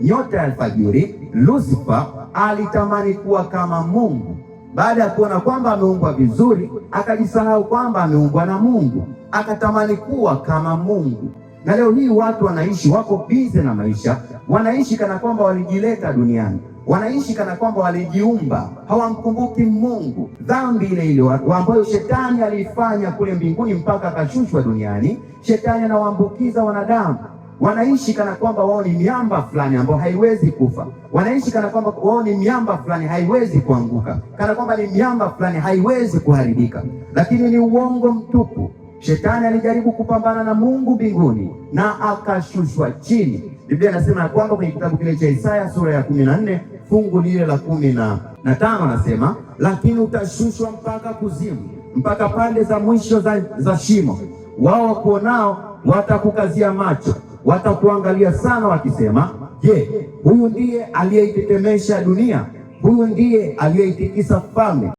nyota ya alfajiri, Lucifer alitamani kuwa kama Mungu. Baada ya kuona kwamba ameumbwa vizuri, akajisahau kwamba ameumbwa na Mungu, akatamani kuwa kama Mungu. Na leo hii watu wanaishi, wako bize na maisha, wanaishi kana kwamba walijileta duniani, wanaishi kana kwamba walijiumba, hawamkumbuki Mungu. Dhambi ile ile ambayo shetani aliifanya kule mbinguni mpaka akashushwa duniani, shetani anawaambukiza wanadamu. Wanaishi kana kwamba wao ni miamba fulani ambayo haiwezi kufa. Wanaishi kana kwamba wao ni miamba fulani haiwezi kuanguka, kana kwamba ni miamba fulani haiwezi kuharibika, lakini ni uongo mtupu. Shetani alijaribu kupambana na Mungu mbinguni na akashushwa chini. Biblia inasema ya kwamba kwenye kitabu kile cha Isaya sura ya 14 fungu lile la 15 anasema, lakini utashushwa mpaka kuzimu, mpaka pande za mwisho za shimo. Wao wakuonao watakukazia macho, watakuangalia sana wakisema, je, huyu ndiye aliyeitetemesha dunia? Huyu ndiye aliyeitikisa falme?